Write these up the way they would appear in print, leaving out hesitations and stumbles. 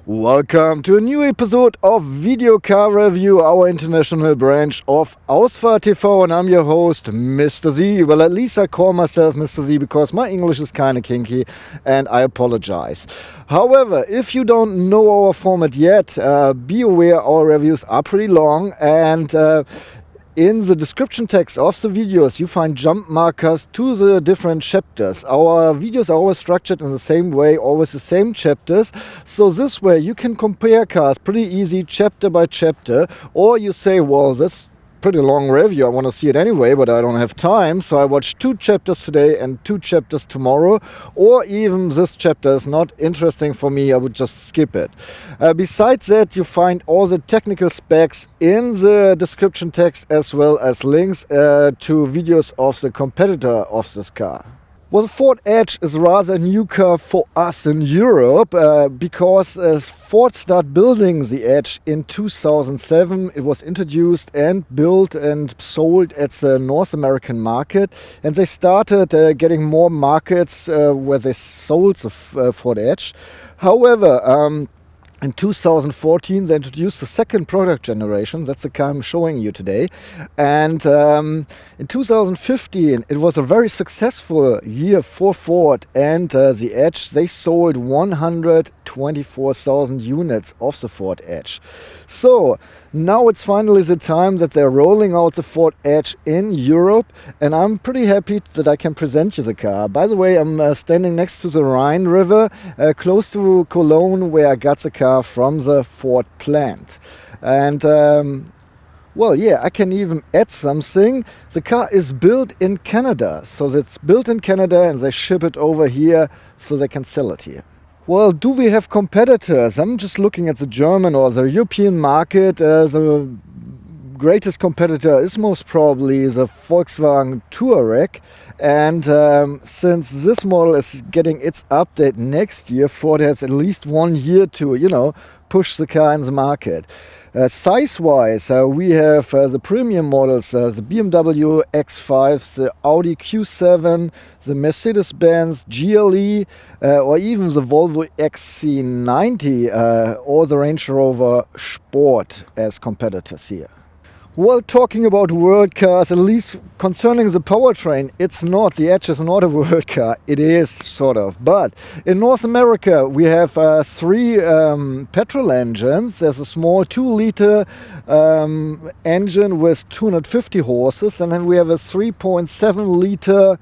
Welcome to a new episode of Video Car Review, our international branch of Ausfahrt TV, and I'm your host, Mr. Z. Well, at least I call myself Mr. Z because my English is kind of kinky and I apologize. However, if you don't know our format yet, be aware our reviews are pretty long, and in the description text of the videos you find jump markers to the different chapters. Our videos are always structured in the same way, always the same chapters, so this way you can compare cars pretty easy chapter by chapter, or you say, well, this pretty long review, I want to see it anyway, but I don't have time, so I watch 2 chapters today and 2 chapters tomorrow, or even this chapter is not interesting for me, I would just skip it. Besides that, you find all the technical specs in the description text, as well as links to videos of the competitor of this car. Well, the Ford Edge is rather a new car for us in Europe because Ford started building the Edge in 2007. It was introduced and built and sold at the North American market, and they started getting more markets where they sold the Ford Edge. However, in 2014, they introduced the second product generation. That's the car I'm showing you today. And in 2015, it was a very successful year for Ford and the Edge. They sold 124,000 units of the Ford Edge. So now it's finally the time that they're rolling out the Ford Edge in Europe, and I'm pretty happy that I can present you the car. By the way, I'm standing next to the Rhine River, close to Cologne, where I got the car from the Ford plant. And well, yeah, I can even add something. The car is built in Canada, so it's built in Canada and they ship it over here so they can sell it here. Well, do we have competitors? I'm just looking at the German or the European market. The greatest competitor is most probably the Volkswagen Touareg, and since this model is getting its update next year, Ford has at least 1 year to, push the car in the market. Size-wise, we have the premium models, the BMW X5, the Audi Q5, the Mercedes-Benz GLE, or even the Volvo XC90 or the Range Rover Sport as competitors here. Well, talking about world cars, at least concerning the powertrain, it's not. The Edge is not a world car. It is, sort of. But in North America, we have 3 petrol engines. There's a small 2-liter engine with 250 horses. And then we have a 3.5-liter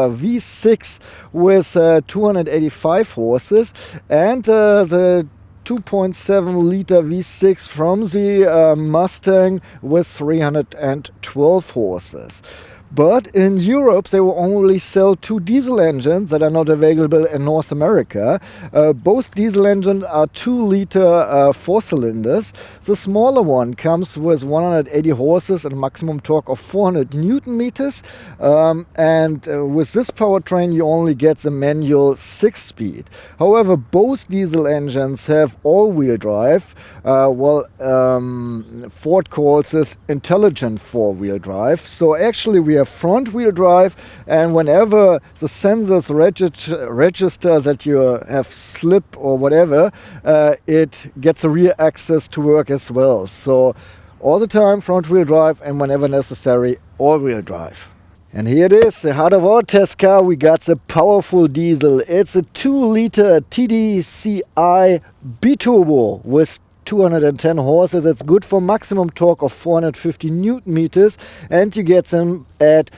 V6 with 285 horses. And the 2.7-liter V6 from the Mustang with 312 horses. But in Europe, they will only sell 2 diesel engines that are not available in North America. Both diesel engines are 2-liter 4 cylinders. The smaller one comes with 180 horses and a maximum torque of 400 Newton meters. And with this powertrain, you only get the manual 6-speed. However, both diesel engines have all-wheel drive. Ford calls this intelligent 4-wheel drive. So actually, we have front-wheel drive, and whenever the sensors register that you have slip or whatever, it gets a rear axis to work as well. So all the time front-wheel drive, and whenever necessary, all-wheel drive. And here it is, the heart of our test car. We got the powerful diesel. It's a 2-liter TDCi Bi-Turbo with 210 horses. It's good for maximum torque of 450 Newton meters, and you get them at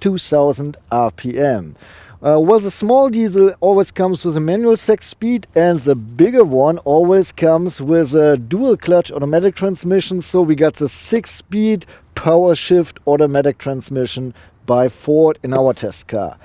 2000 RPM. Well, the small diesel always comes with a manual 6-speed, and the bigger one always comes with a dual clutch automatic transmission. So we got the 6-speed power shift automatic transmission by Ford in our test car.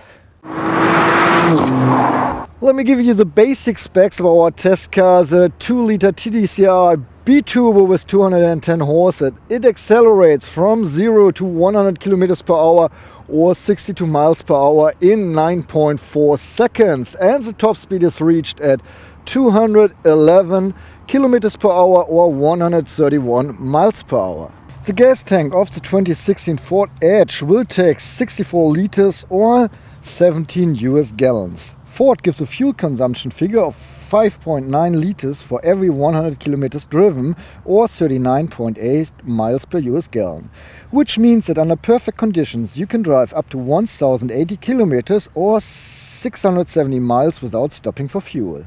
Let me give you the basic specs of our test car. The 2-liter TDCi Bi-Turbo with 210 horses. It accelerates from 0 to 100 kilometers per hour or 62 miles per hour in 9.4 seconds. And the top speed is reached at 211 kilometers per hour or 131 miles per hour. The gas tank of the 2016 Ford Edge will take 64 liters or 17 US gallons. Ford gives a fuel consumption figure of 5.9 liters for every 100 kilometers driven, or 39.8 miles per US gallon. Which means that under perfect conditions you can drive up to 1080 kilometers or 670 miles without stopping for fuel.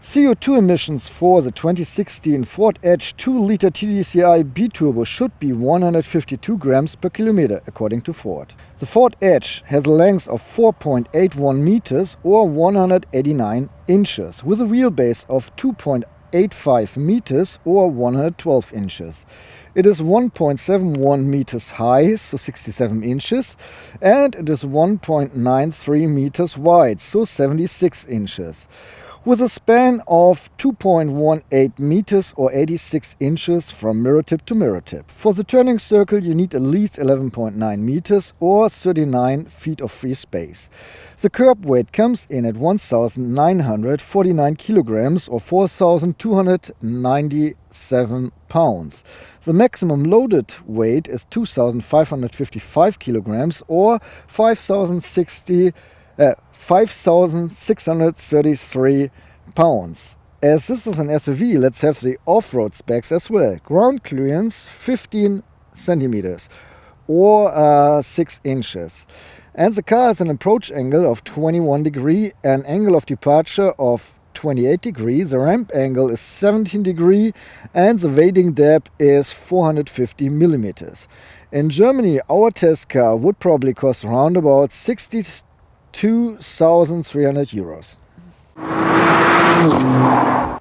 CO2 emissions for the 2016 Ford Edge 2-liter TDCi Bi-Turbo should be 152 grams per kilometer, according to Ford. The Ford Edge has a length of 4.81 meters or 189 inches, with a wheelbase of 2.85 meters or 112 inches. It is 1.71 meters high, so 67 inches, and it is 1.93 meters wide, so 76 inches. With a span of 2.18 meters or 86 inches from mirror tip to mirror tip. For the turning circle you need at least 11.9 meters or 39 feet of free space. The curb weight comes in at 1,949 kilograms or 4,297 pounds. The maximum loaded weight is 2,555 kilograms or 5,633 pounds. As this is an SUV, let's have the off-road specs as well. Ground clearance 15 centimeters or 6 inches. And the car has an approach angle of 21 degrees, an angle of departure of 28 degrees, the ramp angle is 17 degrees, and the wading depth is 450 millimeters. In Germany, our test car would probably cost around about 62,300 euros.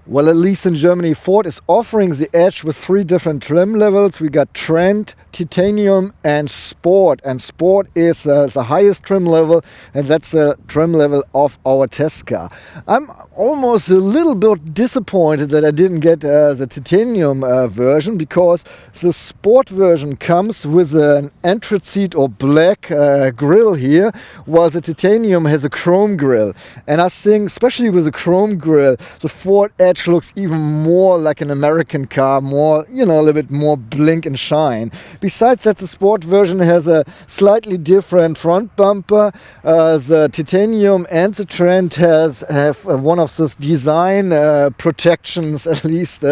Well, at least in Germany, Ford is offering the Edge with 3 different trim levels. We got Trend, Titanium and Sport. And Sport is the highest trim level, and that's the trim level of our test car. I'm almost a little bit disappointed that I didn't get the Titanium version, because the Sport version comes with an anthracite or black grille here, while the Titanium has a chrome grille. And I think, especially with the chrome grille, the Ford Edge looks even more like an American car, more, a little bit more blink and shine. Besides that, the Sport version has a slightly different front bumper. The Titanium and the Trend have one of those design protections, at least,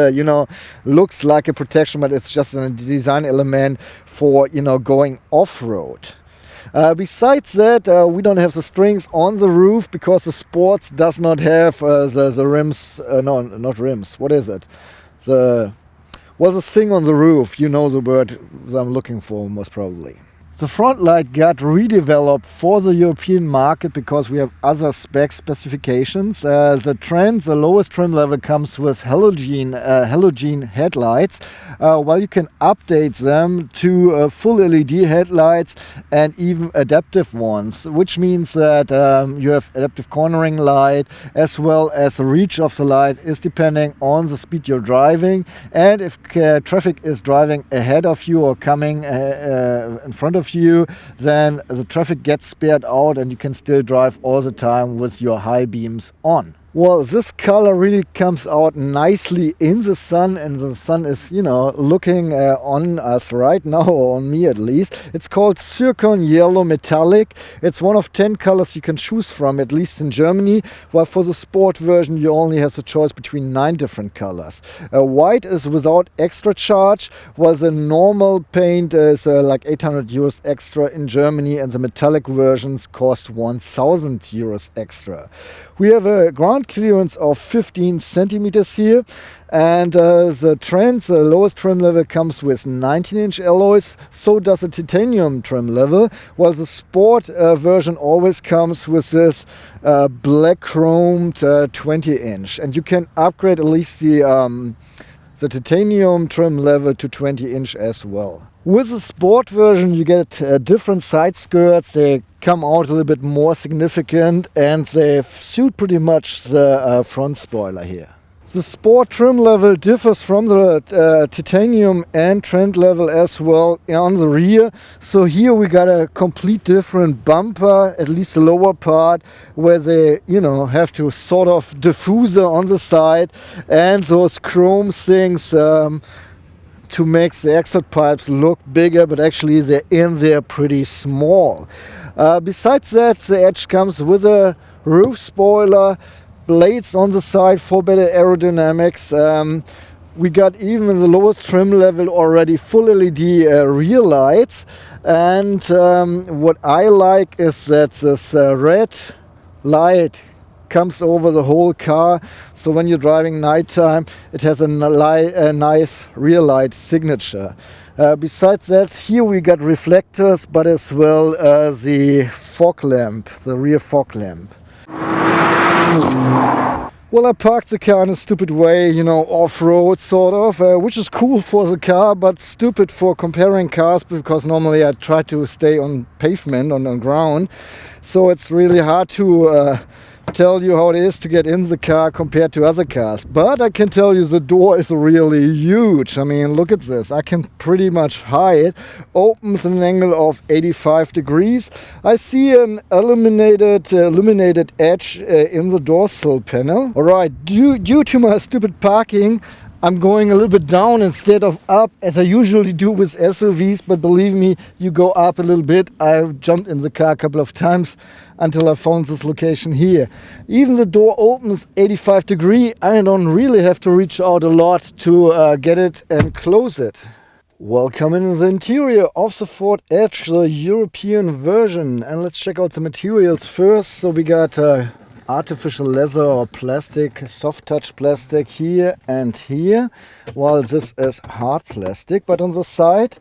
looks like a protection, but it's just a design element for, going off-road. Besides that, we don't have the strings on the roof, because the Sports does not have the rims, no, not rims, what is it? The thing on the roof, the word that I'm looking for most probably. The front light got redeveloped for the European market because we have other specifications. The Trend, the lowest trim level, comes with halogen headlights, while you can update them to full LED headlights and even adaptive ones, which means that you have adaptive cornering light, as well as the reach of the light is depending on the speed you're driving, and if traffic is driving ahead of you or coming in front of you, then the traffic gets spared out and you can still drive all the time with your high beams on. Well, this color really comes out nicely in the sun, and the sun is, looking on us right now, or on me at least. It's called Zircon Yellow Metallic. It's one of 10 colors you can choose from, at least in Germany, while for the Sport version you only have the choice between 9 different colors. White is without extra charge, while the normal paint is like 800 euros extra in Germany, and the metallic versions cost 1,000 euros extra. We have a ground clearance of 15 centimeters here, and the Trend, the lowest trim level, comes with 19-inch alloys. So does the Titanium trim level, while the Sport version always comes with this black chromed 20-inch, and you can upgrade at least the Titanium trim level to 20-inch as well. With the Sport version you get different side skirts. They come out a little bit more significant, and they suit pretty much the front spoiler here. The Sport trim level differs from the Titanium and Trend level as well on the rear. So here we got a complete different bumper, at least the lower part, where they, have to sort of diffuser on the side, and those chrome things to make the exhaust pipes look bigger, but actually they're in there pretty small. Besides that, the Edge comes with a roof spoiler, blades on the side for better aerodynamics. We got even in the lowest trim level already full LED rear lights. And what I like is that this red light comes over the whole car. So when you're driving nighttime, it has a nice rear light signature. Besides that, here we got reflectors, but as well the fog lamp, the rear fog lamp. Well, I parked the car in a stupid way, you know, off-road sort of, which is cool for the car, but stupid for comparing cars, because normally I try to stay on pavement, on ground. So it's really hard to tell you how it is to get in the car compared to other cars. But I can tell you the door is really huge. I mean, look at this. I can pretty much hide. Opens at an angle of 85 degrees. I see an illuminated edge in the dorsal panel. All right, due to my stupid parking, I'm going a little bit down instead of up, as I usually do with SUVs, but believe me, you go up a little bit. I've jumped in the car a couple of times until I found this location here. Even the door opens 85 degrees. I don't really have to reach out a lot to get it and close it. Welcome in the interior of the Ford Edge, the European version. And let's check out the materials first. So we got artificial leather or plastic, soft touch plastic here and here, while this is hard plastic. But on the side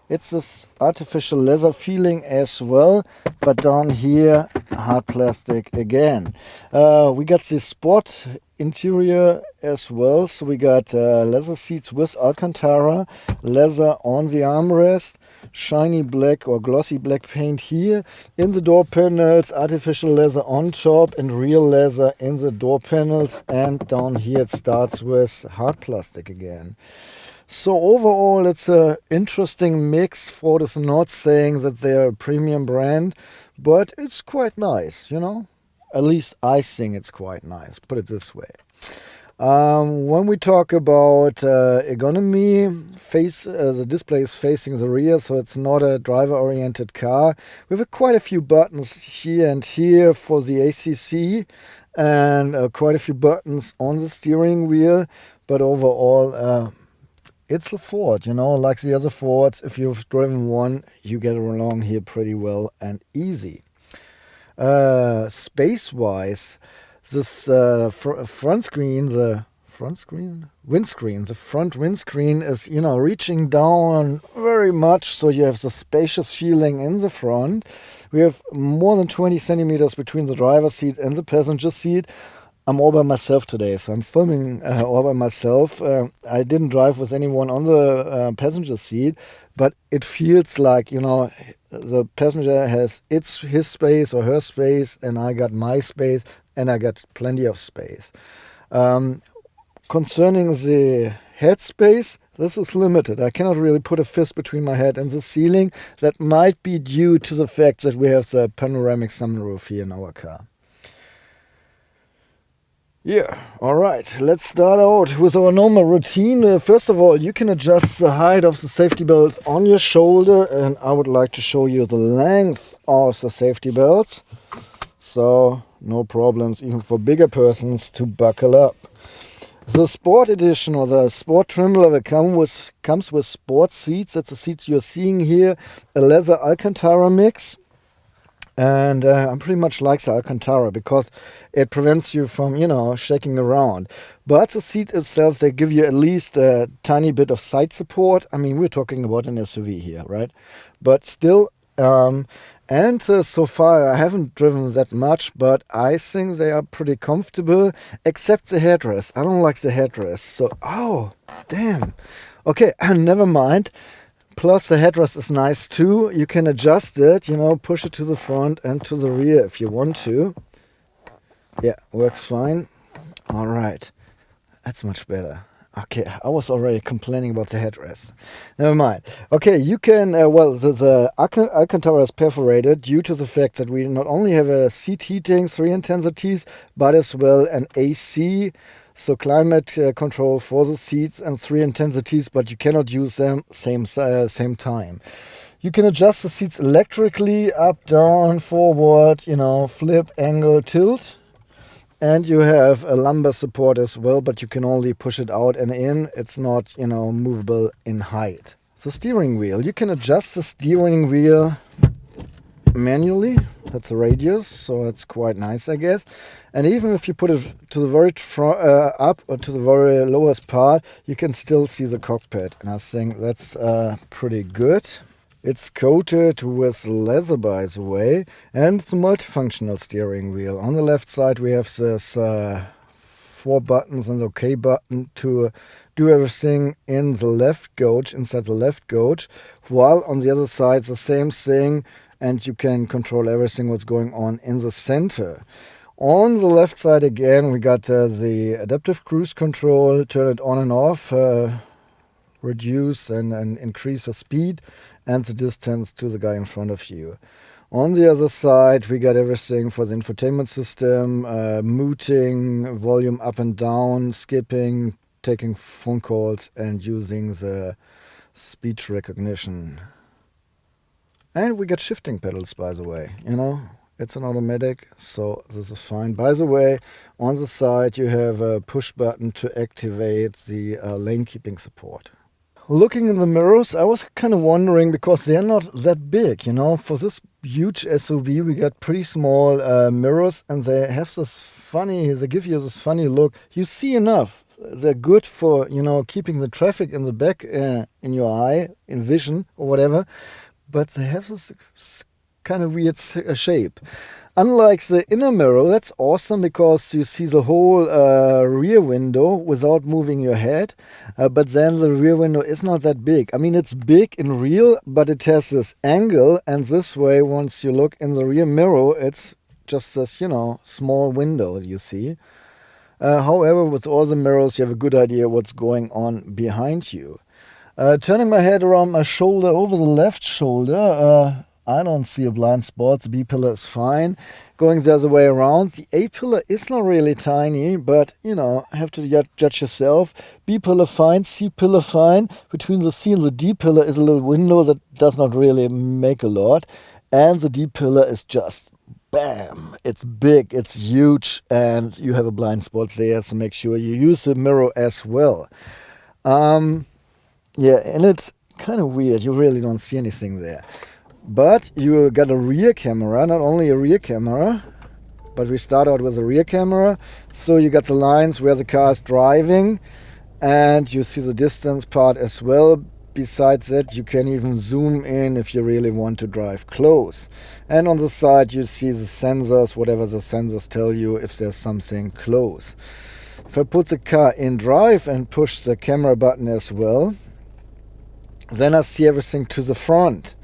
it's this artificial leather feeling as well, but down here hard plastic again. We got the sport interior as well, so we got leather seats with Alcantara, leather on the armrest, shiny black or glossy black paint here. In the door panels, artificial leather on top and real leather in the door panels, and down here it starts with hard plastic again. So overall it's an interesting mix. Ford is not saying that they're a premium brand, but it's quite nice, you know. At least I think it's quite nice, put it this way. When we talk about ergonomy, the display is facing the rear, so it's not a driver-oriented car. We have quite a few buttons here and here for the ACC, and quite a few buttons on the steering wheel, but overall it's a Ford, you know, like the other Fords. If you've driven one, you get along here pretty well and easy. Space-wise, this front windscreen is, you know, reaching down very much, so you have the spacious feeling in the front. We have more than 20 centimeters between the driver's seat and the passenger seat. I'm all by myself today, so I'm filming all by myself. I didn't drive with anyone on the passenger seat, but it feels like, you know, the passenger has his space or her space, and I got my space, and I got plenty of space. Concerning the head space, this is limited. I cannot really put a fist between my head and the ceiling. That might be due to the fact that we have the panoramic sunroof here in our car. Yeah, all right, let's start out with our normal routine. First of all, you can adjust the height of the safety belts on your shoulder, and I would like to show you the length of the safety belts. So, no problems even for bigger persons to buckle up. The Sport Edition or the Sport trim level comes with sport seats. That's the seats you're seeing here, a leather Alcantara mix. And I pretty much like the Alcantara because it prevents you from, you know, shaking around. But the seat itself, they give you at least a tiny bit of side support. I mean, we're talking about an SUV here, right? But still, so far I haven't driven that much, but I think they are pretty comfortable, except the headrest. I don't like the headrest. So, oh, damn. Okay, never mind. Plus the headrest is nice too. You can adjust it, you know, push it to the front and to the rear if you want to. Yeah, works fine. All right, that's much better. Okay, I was already complaining about the headrest. Never mind. Okay, you can, the Alcantara is perforated due to the fact that we not only have a seat heating, 3 intensities, but as well an AC, so climate control for the seats, and 3 intensities, but you cannot use them same time. You can adjust the seats electrically, up, down, forward, you know, flip, angle, tilt. And you have a lumbar support as well, but you can only push it out and in. It's not, movable in height. The steering wheel. You can adjust the steering wheel manually. That's the radius, so it's quite nice, I guess. And even if you put it to the very up or to the very lowest part, you can still see the cockpit. And I think that's pretty good. It's coated with leather, by the way, and it's a multifunctional steering wheel. On the left side we have this 4 buttons and the OK button to do everything in the left gauge, inside the left gauge, while on the other side the same thing, and you can control everything what's going on in the center. On the left side again we got the adaptive cruise control, turn it on and off, reduce and increase the speed and the distance to the guy in front of you. On the other side we got everything for the infotainment system, muting, volume up and down, skipping, taking phone calls and using the speech recognition. And we got shifting pedals, by the way, It's an automatic, so this is fine. By the way, on the side you have a push button to activate the lane keeping support. Looking in the mirrors, I was kind of wondering, because they're not that big, For this huge SUV, we got pretty small mirrors, and they give you this funny look. You see enough. They're good for, keeping the traffic in the back in your eye, in vision or whatever. But they have this kind of weird shape. Unlike the inner mirror, that's awesome because you see the whole rear window without moving your head. But then the rear window is not that big. I mean, it's big in real, but it has this angle. And this way, once you look in the rear mirror, it's just this, small window you see. However, with all the mirrors, you have a good idea what's going on behind you. Turning my head around my shoulder, over the left shoulder, I don't see a blind spot. The B-pillar is fine. Going the other way around, the A-pillar is not really tiny, but, have to judge yourself. B-pillar fine, C-pillar fine. Between the C and the D-pillar is a little window that does not really make a lot. And the D-pillar is just, bam! It's big, it's huge, and you have a blind spot there, so make sure you use the mirror as well. Yeah, and it's kind of weird. You really don't see anything there. But you got a rear camera, not only a rear camera, but we start out with a rear camera. So you got the lines where the car is driving, and you see the distance part as well. Besides that, you can even zoom in if you really want to drive close. And on the side, you see the sensors, whatever the sensors tell you if there's something close. If I put the car in drive and push the camera button as well, then I see everything to the front,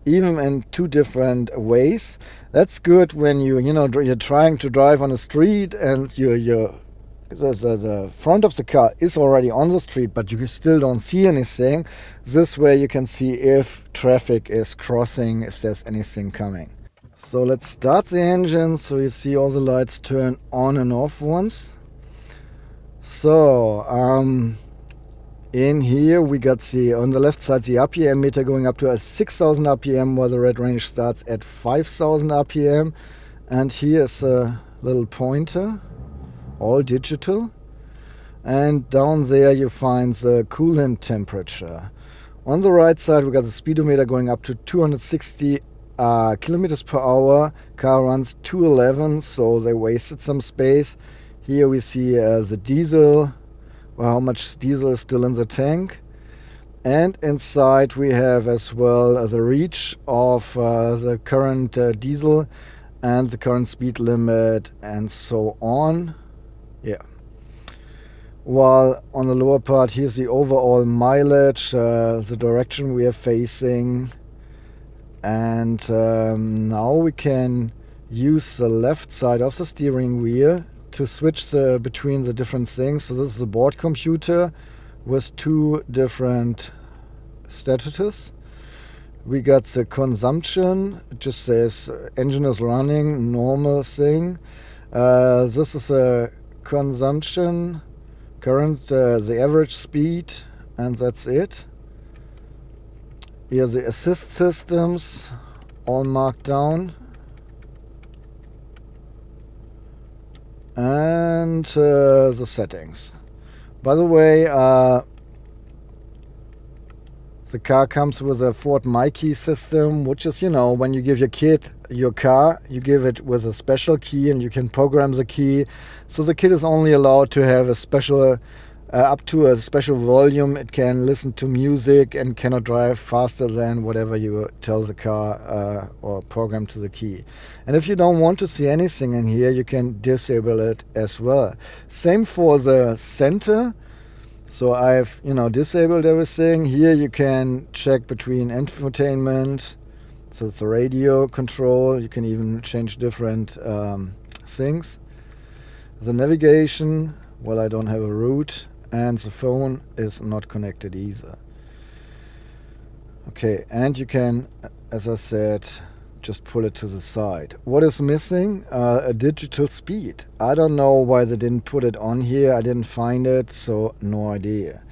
even in 2 different ways. That's good when you're trying to drive on a street and the front of the car is already on the street, but you still don't see anything. This way you can see if traffic is crossing, if there's anything coming. So let's start the engine so you see all the lights turn on and off once. So in here we got on the left side the RPM meter going up to a 6,000 RPM, while the red range starts at 5,000 RPM. And here's a little pointer, all digital. And down there you find the coolant temperature. On the right side we got the speedometer going up to 260 kilometers per hour. Car runs 211, so they wasted some space. Here we see the diesel, how much diesel is still in the tank. And inside we have as well the reach of the current diesel and the current speed limit and so on. Yeah. While on the lower part, here's the overall mileage, the direction we are facing. And now we can use the left side of the steering wheel to switch between the different things. So this is a board computer with 2 different statuses. We got the consumption. It just says engine is running, normal thing. This is a consumption, current, the average speed, and that's it. Here are the assist systems, all marked down. and the settings. By the way, the car comes with a Ford MyKey system, which is, when you give your kid your car, you give it with a special key and you can program the key. So the kid is only allowed to have a special, up to a special volume. It can listen to music and cannot drive faster than whatever you tell the car or program to the key. And if you don't want to see anything in here, you can disable it as well. Same for the center. So I've, disabled everything. Here you can check between infotainment, so it's the radio control. You can even change different things. The navigation, well, I don't have a route, and the phone is not connected either. Okay, and you can, as I said, just pull it to the side. What is missing? A digital speed. I don't know why they didn't put it on here. I didn't find it, so no idea.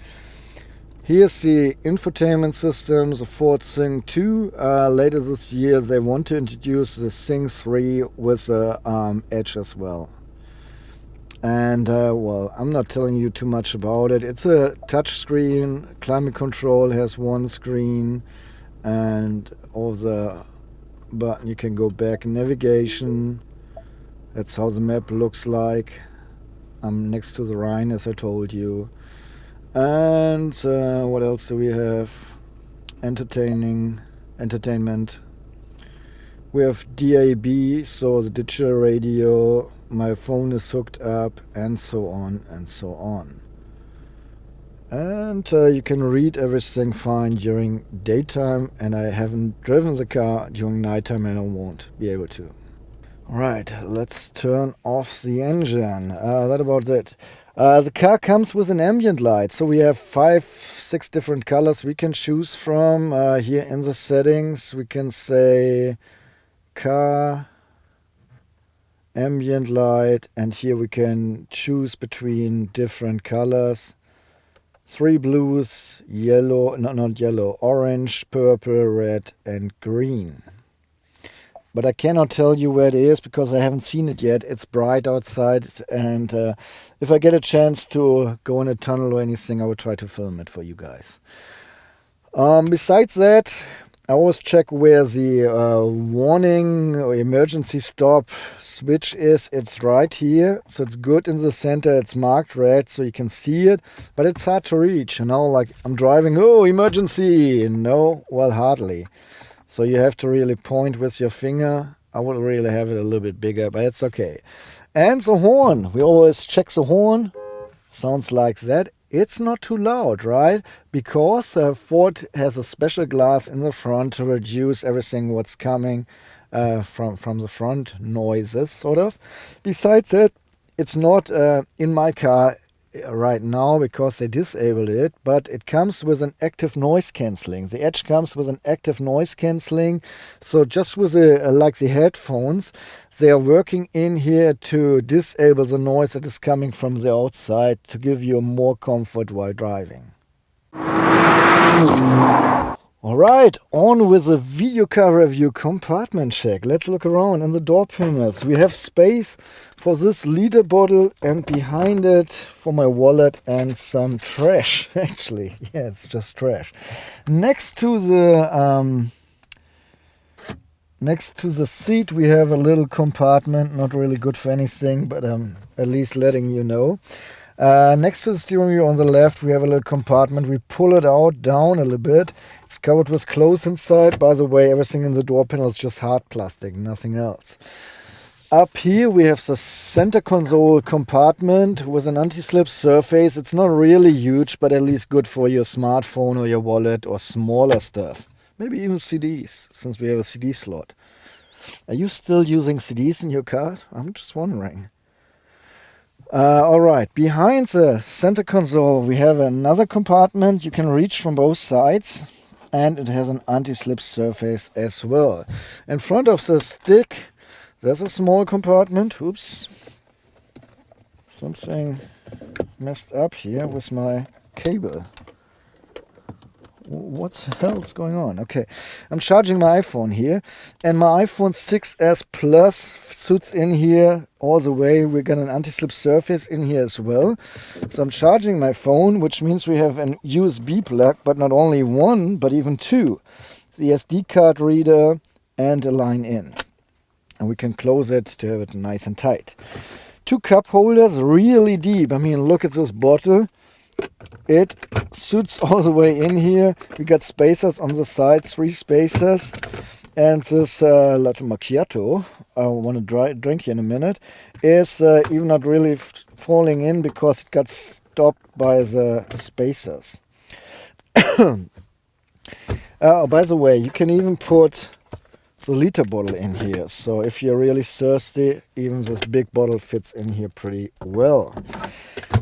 Here's the infotainment system, the Ford Sync 2. Later this year they want to introduce the Sync 3 with the Edge as well. And well, I'm not telling you too much about it. It's a touch screen. Climate control has one screen, and all the button you can go back. Navigation, that's how the map looks like. I'm next to the Rhine, as I told you. And what else do we have? Entertainment. We have DAB, so the digital radio. My phone is hooked up, and so on and so on. And you can read everything fine during daytime, and I haven't driven the car during nighttime and I won't be able to. Right, let's turn off the engine. That about it. The car comes with an ambient light, so we have 5-6 different colors we can choose from. Here in the settings we can say car ambient light, and here we can choose between different colors. 3 blues, yellow, no, not yellow, orange, purple, red and green. But I cannot tell you where it is because I haven't seen it yet. It's bright outside, and if I get a chance to go in a tunnel or anything, I will try to film it for you guys. Besides that, I always check where the warning or emergency stop switch is. It's right here, so it's good in the center. It's marked red, so you can see it, but it's hard to reach, like I'm driving, oh, emergency, no, well, hardly. So you have to really point with your finger. I would really have it a little bit bigger, but it's okay. And the horn, we always check the horn. Sounds like that. It's not too loud, right? Because Ford has a special glass in the front to reduce everything what's coming from the front noises, sort of. Besides that, it's not in my car right now because they disabled it, but it comes with an active noise cancelling. The Edge comes with an active noise cancelling, so just with like the headphones, they are working in here to disable the noise that is coming from the outside to give you more comfort while driving. Alright, on with the video car review compartment check. Let's look around in the door panels. We have space for this liter bottle and behind it for my wallet and some trash. Actually, yeah, it's just trash. Next to the seat we have a little compartment, not really good for anything, but at least letting you know. Next to the steering wheel on the left we have a little compartment. We pull it out down a little bit. It's covered with clothes inside. By the way, everything in the door panel is just hard plastic, nothing else. Up here we have the center console compartment with an anti-slip surface. It's not really huge, but at least good for your smartphone or your wallet or smaller stuff. Maybe even CDs, since we have a CD slot. Are you still using CDs in your car? I'm just wondering. Alright, behind the center console we have another compartment you can reach from both sides, and it has an anti-slip surface as well. In front of the stick there's a small compartment. Oops, something messed up here with my cable. What the hell is going on? Okay, I'm charging my iPhone here, and my iPhone 6s Plus suits in here all the way. We got an anti-slip surface in here as well. So I'm charging my phone, which means we have an USB plug, but not only one, but even two. The SD card reader and a line in. And we can close it to have it nice and tight. Two cup holders, really deep. I mean, look at this bottle. It suits all the way in here. We got spacers on the sides, 3 spacers. And this latte macchiato, I want to drink here in a minute, is even not really falling in because it got stopped by the spacers. By the way, you can even put the liter bottle in here. So if you're really thirsty, even this big bottle fits in here pretty well.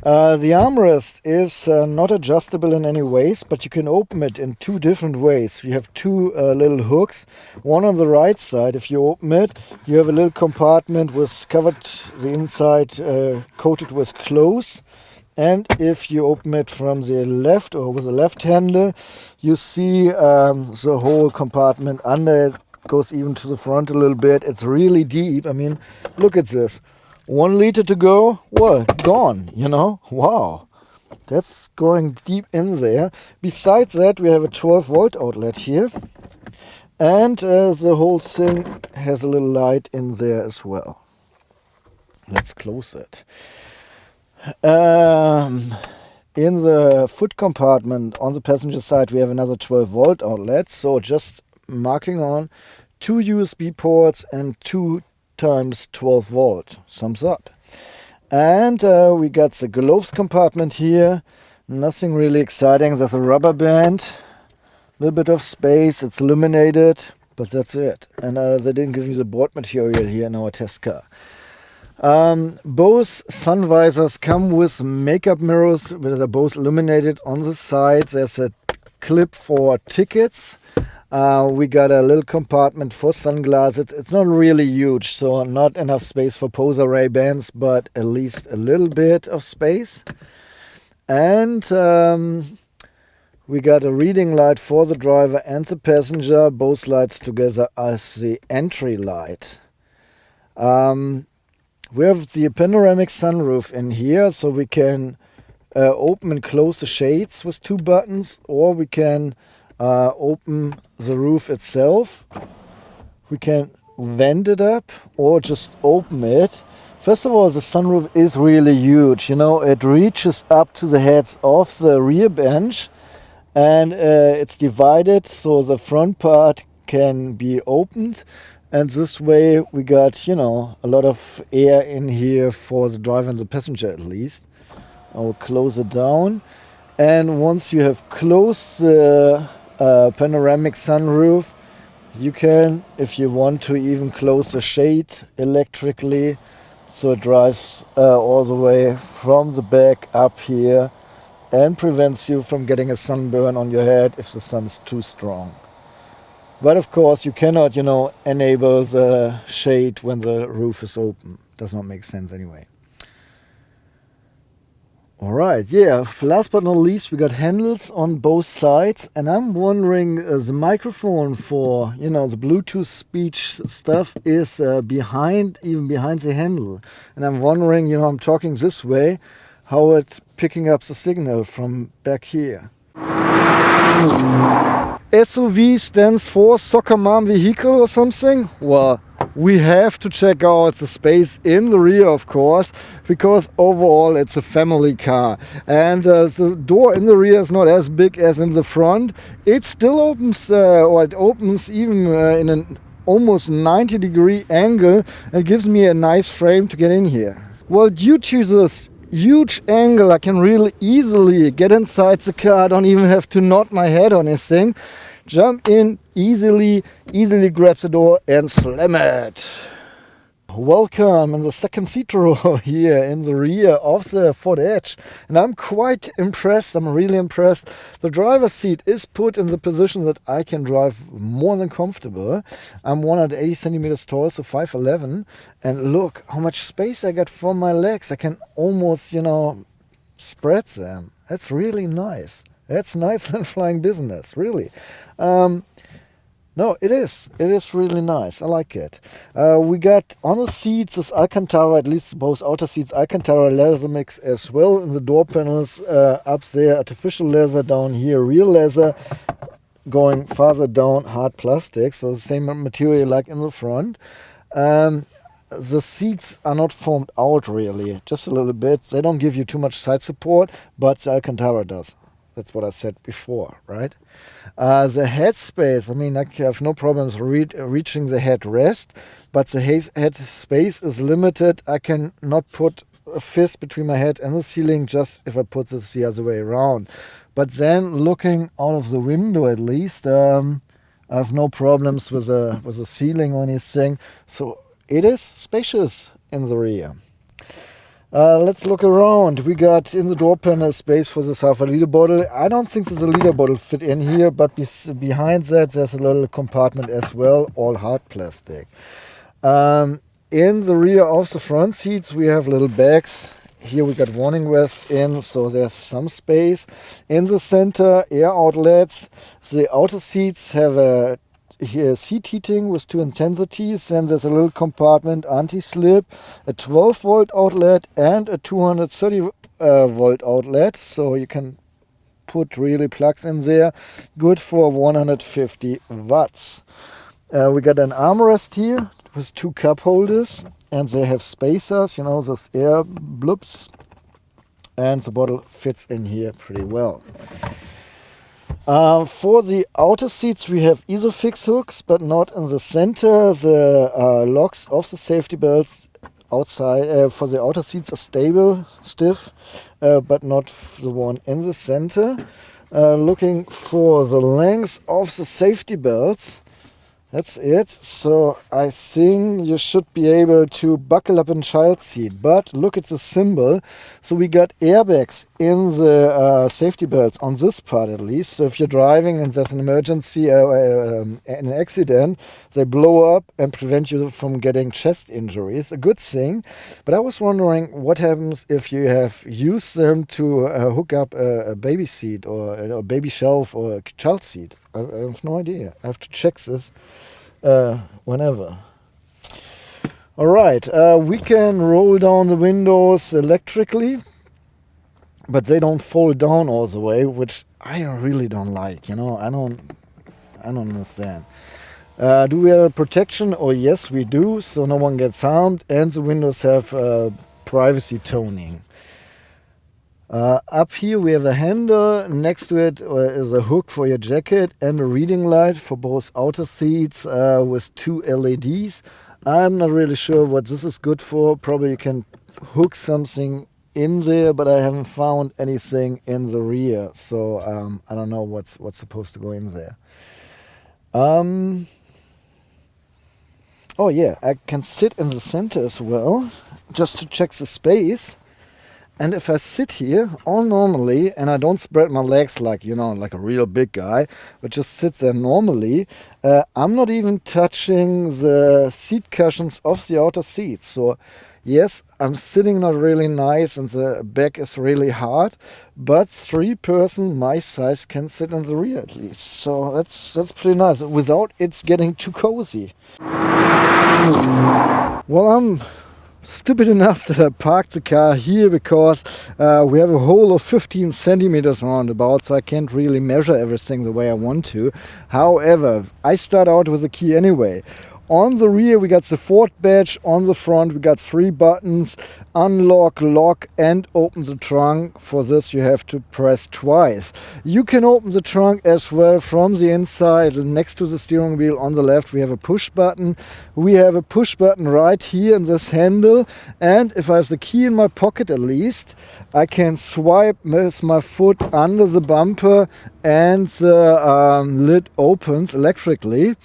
The armrest is not adjustable in any ways, but you can open it in 2 different ways. We have 2 little hooks. One on the right side, if you open it, you have a little compartment with covered the inside, coated with clothes. And if you open it from the left or with the left handle, you see the whole compartment under it goes even to the front a little bit. It's really deep. I mean, look at this. 1 liter to go. Well, gone, you know. Wow. That's going deep in there. Besides that, we have a 12-volt outlet here. And the whole thing has a little light in there as well. Let's close it. In the foot compartment on the passenger side, we have another 12-volt outlet. So just marking on 2 USB ports and 2 times 12 volt. Thumbs up. And we got the gloves compartment here. Nothing really exciting. There's a rubber band, a little bit of space. It's illuminated, but that's it. And they didn't give me the board material here in our test car. Both sun visors come with makeup mirrors. They're both illuminated on the sides. There's a clip for tickets. We got a little compartment for sunglasses. It's not really huge, so not enough space for poser Ray-Bans, but at least a little bit of space. And we got a reading light for the driver and the passenger, both lights together as the entry light. We have the panoramic sunroof in here, so we can open and close the shades with 2 buttons, or we can open the roof itself. We can vent it up or just open it. First of all, the sunroof is really huge. You know, it reaches up to the heads of the rear bench, and it's divided so the front part can be opened, and this way we got, you know, a lot of air in here for the driver and the passenger at least. I'll close it down, and once you have closed the panoramic sunroof, you can, if you want to, even close the shade electrically, so it drives all the way from the back up here and prevents you from getting a sunburn on your head if the sun is too strong. But of course you cannot, you know, enable the shade when the roof is open. Does not make sense anyway. Alright, yeah, last but not least, we got handles on both sides, and I'm wondering, the microphone for, you know, the Bluetooth speech stuff is behind the handle. And I'm wondering, you know, I'm talking this way, how it's picking up the signal from back here. SUV stands for Soccer Mom Vehicle or something? Well, we have to check out the space in the rear, of course, because overall it's a family car. And the door in the rear is not as big as in the front. It still opens, or it opens even in an almost 90-degree angle, and gives me a nice frame to get in here. Well, due to this huge angle, I can really easily get inside the car. I don't even have to nod my head on this thing. Jump in easily grab the door and slam it. Welcome in the second seat row here in the rear of the Ford Edge, and I'm quite impressed. I'm really impressed. The driver's seat is put in the position that I can drive more than comfortable. I'm 180 centimeters tall, so 5'11", and look how much space I got for my legs. I can almost, you know, spread them. That's really nice. That's nicer than flying business, really. No, it is. It is really nice. I like it. We got on the seats this Alcantara, at least both outer seats, Alcantara leather mix as well. In the door panels up there, artificial leather down here, real leather. Going farther down, hard plastic, so the same material like in the front. The seats are not foamed out really, just a little bit. They don't give you too much side support, but the Alcantara does. That's what I said before, right? The headspace, I mean, I have no problems reaching the headrest, but the head space is limited. I can not put a fist between my head and the ceiling just if I put this the other way around. But then looking out of the window at least, I have no problems with the ceiling or anything. So it is spacious in the rear. Let's look around. We got in the door panel space for this half a liter bottle. I don't think there's a liter bottle fit in here, but behind that there's a little compartment as well, all hard plastic. In the rear of the front seats we have little bags. Here we got warning vest in, so there's some space. In the center, air outlets. The outer seats have here seat heating with 2 intensities. Then there's a little compartment, anti-slip, a 12 volt outlet and a 230 volt outlet, so you can put really plugs in there, good for 150 watts. We got an armrest here with 2 cup holders, and they have spacers, you know, those air bloops, and the bottle fits in here pretty well. For the outer seats we have Isofix hooks, but not in the center. The locks of the safety belts outside for the outer seats are stiff, but not the one in the center. Looking for the length of the safety belts. That's it. So I think you should be able to buckle up in child seat, but look at the symbol. So we got airbags in the safety belts on this part at least. So if you're driving and there's an emergency, an accident, they blow up and prevent you from getting chest injuries. A good thing. But I was wondering what happens if you have used them to hook up a baby seat or a baby shelf or a child seat. I have no idea. I have to check this whenever. Alright, we can roll down the windows electrically, but they don't fold down all the way, which I really don't like, you know. I don't understand. Do we have protection? Oh yes, we do, so no one gets harmed, and the windows have privacy toning. Up here we have a handle. Next to it is a hook for your jacket and a reading light for both outer seats with 2 LEDs. I'm not really sure what this is good for. Probably you can hook something in there, but I haven't found anything in the rear, so I don't know what's supposed to go in there. Oh yeah, I can sit in the center as well, just to check the space. And if I sit here all normally, and I don't spread my legs like, you know, like a real big guy, but just sit there normally, I'm not even touching the seat cushions of the outer seats. So yes, I'm sitting not really nice and the back is really hard, but 3 persons my size can sit in the rear at least. So that's pretty nice without it's getting too cozy. Well, I'm stupid enough that I parked the car here because we have a hole of 15 centimeters roundabout, so I can't really measure everything the way I want to. However, I start out with the key anyway. On the rear we got the Ford badge, on the front we got 3 buttons: unlock, lock and open the trunk. For this you have to press twice. You can open the trunk as well from the inside. Next to the steering wheel on the left we have a push button. We have a push button right here in this handle, and if I have the key in my pocket at least, I can swipe with my foot under the bumper and the lid opens electrically.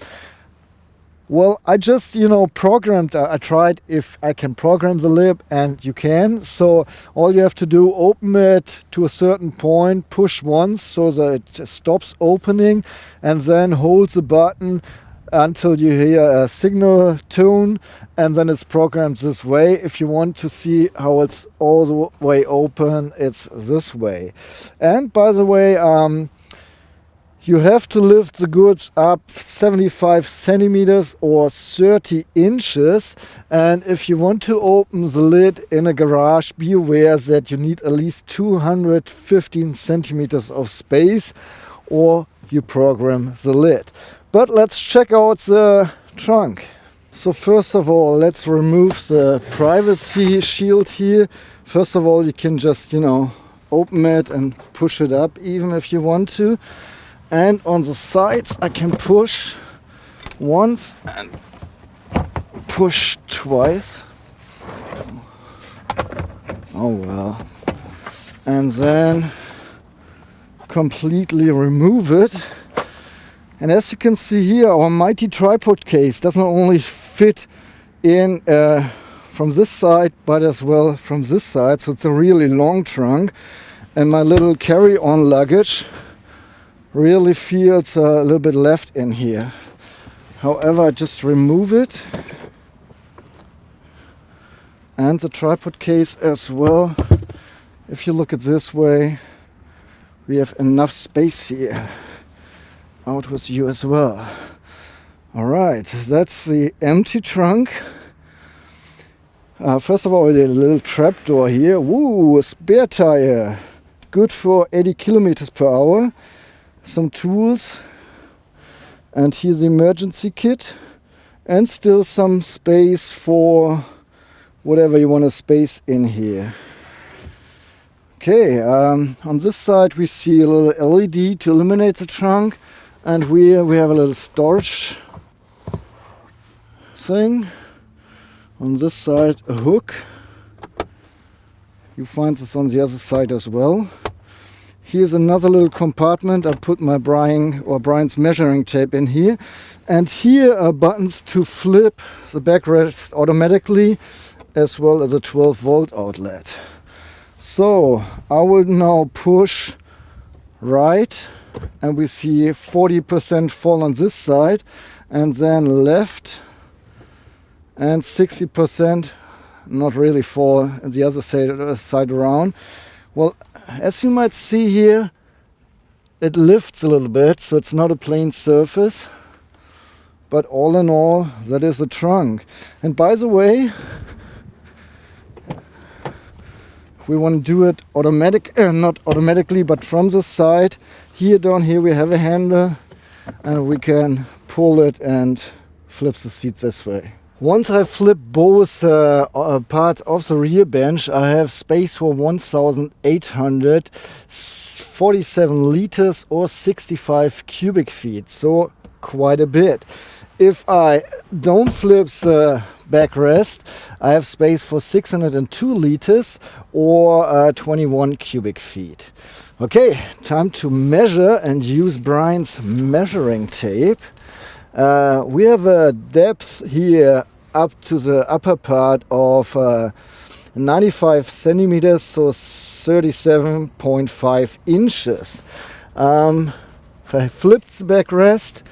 Well, I just, programmed, I tried if I can program the lid, and you can. So all you have to do, open it to a certain point, push once so that it stops opening, and then hold the button until you hear a signal tone, and then it's programmed this way. If you want to see how it's all the way open, it's this way. And by the way, you have to lift the goods up 75 centimeters or 30 inches. And if you want to open the lid in a garage, be aware that you need at least 215 centimeters of space, or you program the lid. But let's check out the trunk. So first of all, let's remove the privacy shield here. First of all, you can just, open it and push it up even if you want to. And on the sides I can push once and push twice. Oh well. And then completely remove it. And as you can see here, our mighty tripod case does not only fit in from this side, but as well from this side. So it's a really long trunk. And my little carry-on luggage really feels a little bit left in here. However, I just remove it, and the tripod case as well. If you look at this way, we have enough space here. Out with you as well. Alright, that's the empty trunk. First of all, a little trap door here. Woo, a spare tire. Good for 80 kilometers per hour. Some tools, and here's the emergency kit, and still some space for whatever you want to space in here. Okay, on this side we see a little LED to illuminate the trunk, and we have a little storage thing. On this side a hook. You find this on the other side as well. Here's another little compartment. I put my Brian's measuring tape in here. And here are buttons to flip the backrest automatically, as well as a 12-volt outlet. So I will now push right, and we see 40% fall on this side, and then left, and 60% not really fall on the other side around. Well, as you might see here, it lifts a little bit, so it's not a plain surface. But all in all, that is the trunk. And by the way, we want to do it not automatically, but from the side. Here, down here, we have a handle, and we can pull it and flip the seat this way. Once I flip both parts of the rear bench, I have space for 1,847 liters or 65 cubic feet, so quite a bit. If I don't flip the backrest, I have space for 602 liters or 21 cubic feet. Okay, time to measure and use Brian's measuring tape. We have a depth here up to the upper part of 95 centimeters, so 37.5 inches. If I flip the backrest,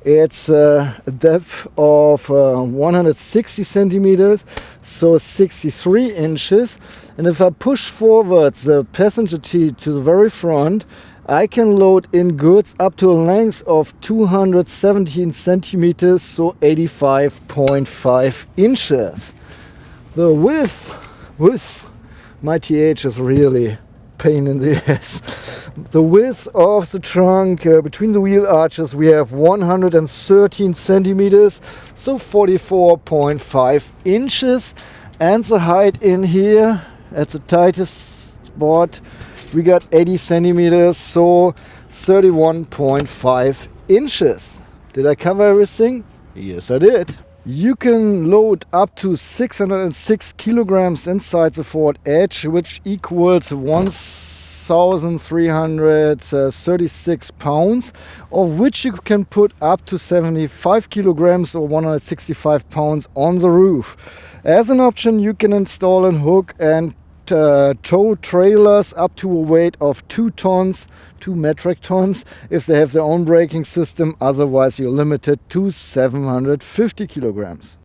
it's a depth of 160 centimeters, so 63 inches. And if I push forward the passenger seat to the very front, I can load in goods up to a length of 217 centimeters, so 85.5 inches. The width, my TH is really pain in the ass. The width of the trunk between the wheel arches, we have 113 centimeters, so 44.5 inches. And the height in here at the tightest spot, we got 80 centimeters, so 31.5 inches. Did I cover everything? Yes, I did. You can load up to 606 kilograms inside the forward edge, which equals 1,336 pounds, of which you can put up to 75 kilograms or 165 pounds on the roof. As an option, you can install a hook and tow trailers up to a weight of 2 tons, 2 metric tons, if they have their own braking system. Otherwise, you're limited to 750 kilograms.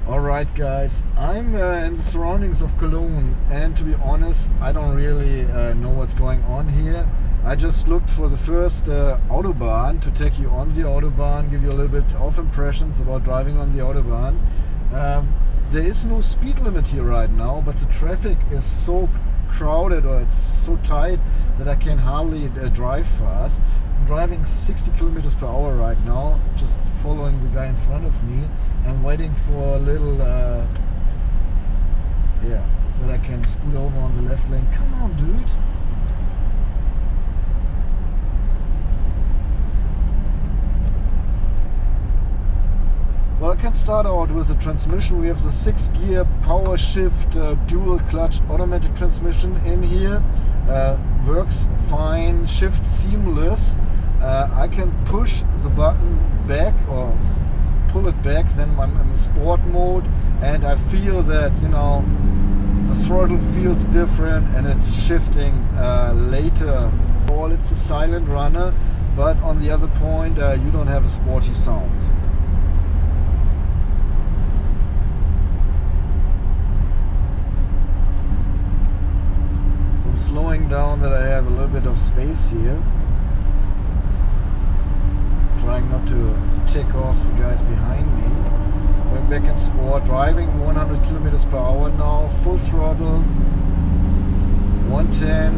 Alright guys, I'm in the surroundings of Cologne, and to be honest, I don't really know what's going on here. I just looked for the first Autobahn to take you on the Autobahn, give you a little bit of impressions about driving on the Autobahn. There is no speed limit here right now, but the traffic is so crowded, or it's so tight, that I can hardly drive fast. I'm driving 60 kilometers per hour right now, just following the guy in front of me and waiting for a little yeah, that I can scoot over on the left lane. Come on, dude. Well, I can start out with the transmission. We have the 6-gear power shift dual clutch automatic transmission in here. Works fine, shifts seamless. I can push the button back or pull it back, then I'm in sport mode, and I feel that, you know, the throttle feels different and it's shifting later. Well, it's a silent runner, but on the other point, you don't have a sporty sound. So I'm slowing down that I have a little bit of space here. Trying not to tick off the guys behind me. Going back in sport, driving 100 kilometers per hour now, full throttle, 110,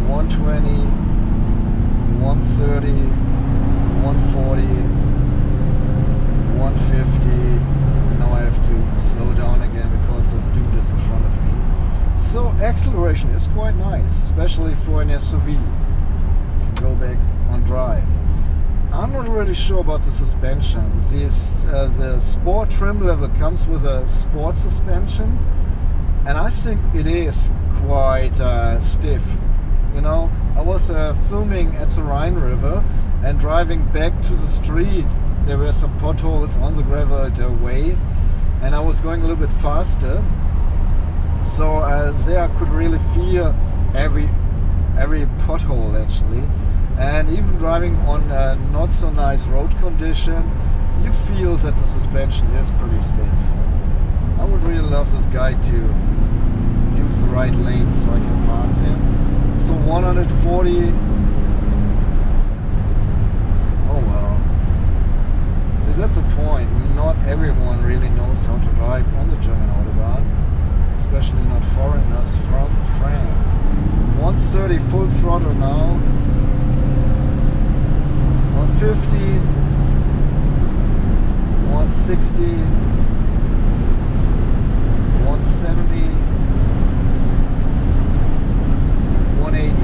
120, 130, 140, 150, and now I have to slow down again because this dude is in front of me. So acceleration is quite nice, especially for an SUV. You can go back on drive. I'm not really sure about the suspension. The sport trim level comes with a sport suspension, and I think it is quite stiff. You know, I was filming at the Rhine River, and driving back to the street, there were some potholes on the graveled way, and I was going a little bit faster. So there I could really feel every pothole actually. And even driving on not so nice road condition, you feel that the suspension is pretty stiff. I would really love this guy to use the right lane so I can pass him. So 140. Oh well. See, that's the point. Not everyone really knows how to drive on the German Autobahn, especially not foreigners from France. 130 full throttle now. 150, 160, 170, 180,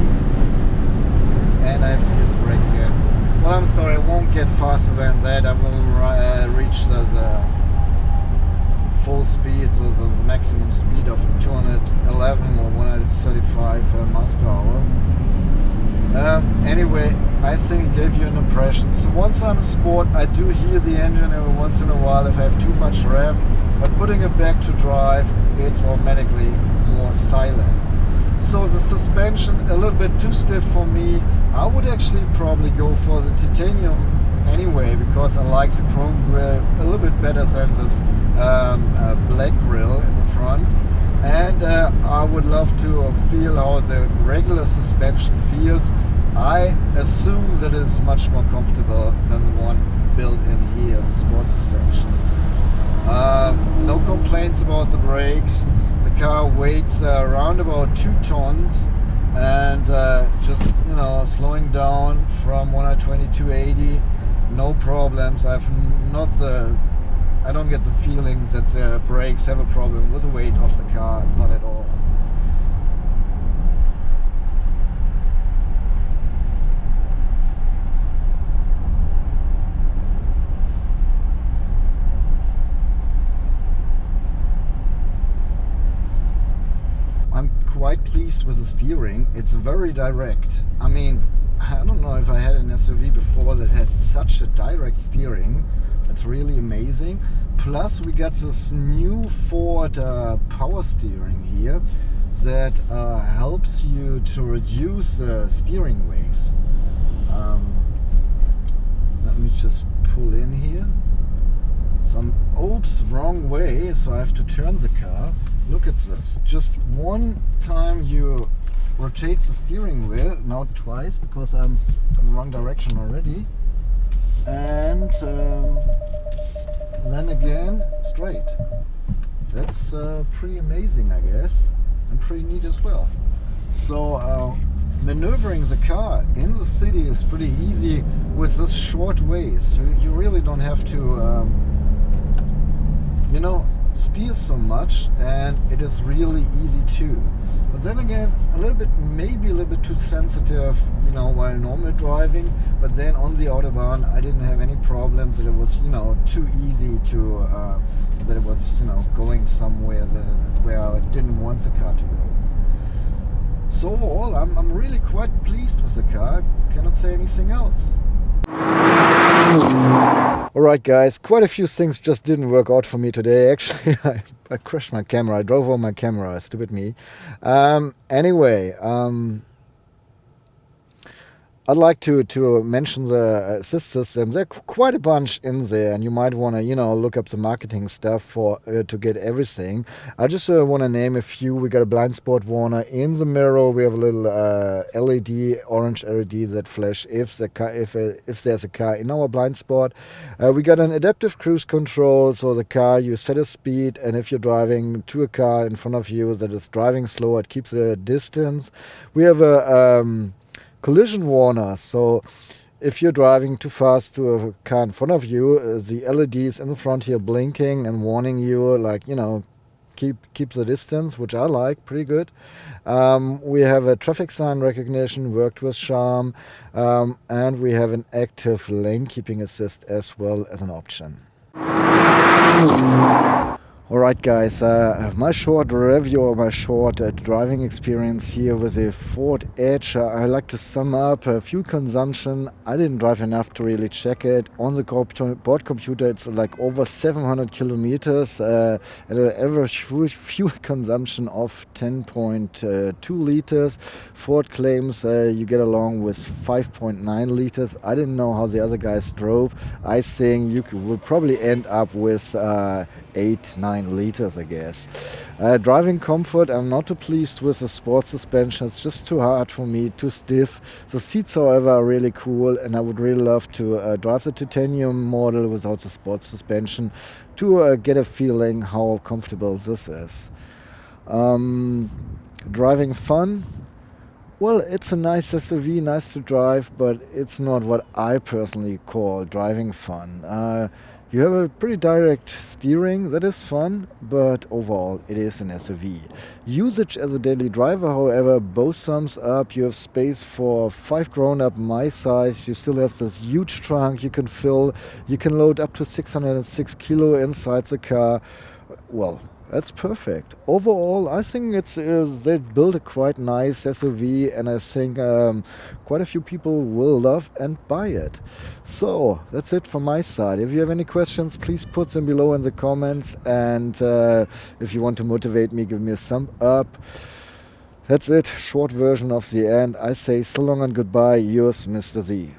and I have to use the brake again. Well, I'm sorry, I won't get faster than that. I will reach the full speed, so the maximum speed of 211 or 135 miles per hour. Anyway, I think it gave you an impression. So once I'm in sport, I do hear the engine every once in a while if I have too much rev, but putting it back to drive, it's automatically more silent. So the suspension a little bit too stiff for me. I would actually probably go for the titanium anyway, because I like the chrome grille a little bit better than this black grille in the front. And I would love to feel how the regular suspension feels. I assume that it is much more comfortable than the one built in here, the sport suspension. No complaints about the brakes. The car weighs around about 2 tons, and just, you know, slowing down from 120 to 80, no problems. I don't get the feeling that the brakes have a problem with the weight of the car, not at all. quite pleased with the steering. It's very direct. I mean, I don't know if I had an SUV before that had such a direct steering. It's really amazing. Plus we got this new Ford power steering here that helps you to reduce the steering ways. Let me just pull in here. Oops, wrong way, so I have to turn the car. Look at this. Just one time you rotate the steering wheel, now twice because I'm in the wrong direction already, and then again straight. That's pretty amazing, I guess, and pretty neat as well. So maneuvering the car in the city is pretty easy with this short ways. You really don't have to you know, steer so much, and it is really easy too. But then again, maybe a little bit too sensitive, you know, while normal driving. But then on the Autobahn, I didn't have any problems. That it was, you know, too easy to that it was, you know, going somewhere where I didn't want the car to go. So overall, I'm really quite pleased with the car. Cannot say anything else. Alright guys, quite a few things just didn't work out for me today. Actually, I crashed my camera. I drove over my camera. Stupid me. Anyway, I'd like to mention the assist system. There are quite a bunch in there, and you might want to, you know, look up the marketing stuff for to get everything. I just want to name a few. We got a blind spot warner in the mirror. We have a little LED, orange LED that flash if there's a car in our blind spot. We got an adaptive cruise control, so the car, you set a speed, and if you're driving to a car in front of you that is driving slow, it keeps the distance. We have a collision warner, so if you're driving too fast to a car in front of you, the LEDs in the front here blinking and warning you, like, you know, keep the distance, which I like, pretty good. We have a traffic sign recognition, worked with charm, and we have an active lane keeping assist as well as an option. Alright guys, my short review or my short driving experience here with a Ford Edge. I like to sum up fuel consumption. I didn't drive enough to really check it. On the board computer it's like over 700 kilometers at an average fuel consumption of 10.2 liters. Ford claims you get along with 5.9 liters. I didn't know how the other guys drove. I think you will probably end up with 8-9 liters, I guess. Driving comfort, I'm not too pleased with the sport suspension. It's just too hard for me, too stiff. The seats, however, are really cool, and I would really love to drive the titanium model without the sport suspension to get a feeling how comfortable this is. Driving fun, well, it's a nice SUV, nice to drive, but it's not what I personally call driving fun. You have a pretty direct steering, that is fun, but overall it is an SUV. Usage as a daily driver, however, both thumbs up. You have space for 5 grown-up my size. You still have this huge trunk you can fill. You can load up to 606 kilo inside the car. Well, that's perfect. Overall, I think they built a quite nice SUV, and I think quite a few people will love and buy it. So that's it from my side. If you have any questions, please put them below in the comments, and if you want to motivate me, give me a thumb up. That's it. Short version of the end. I say so long and goodbye. Yours, Mr. Z.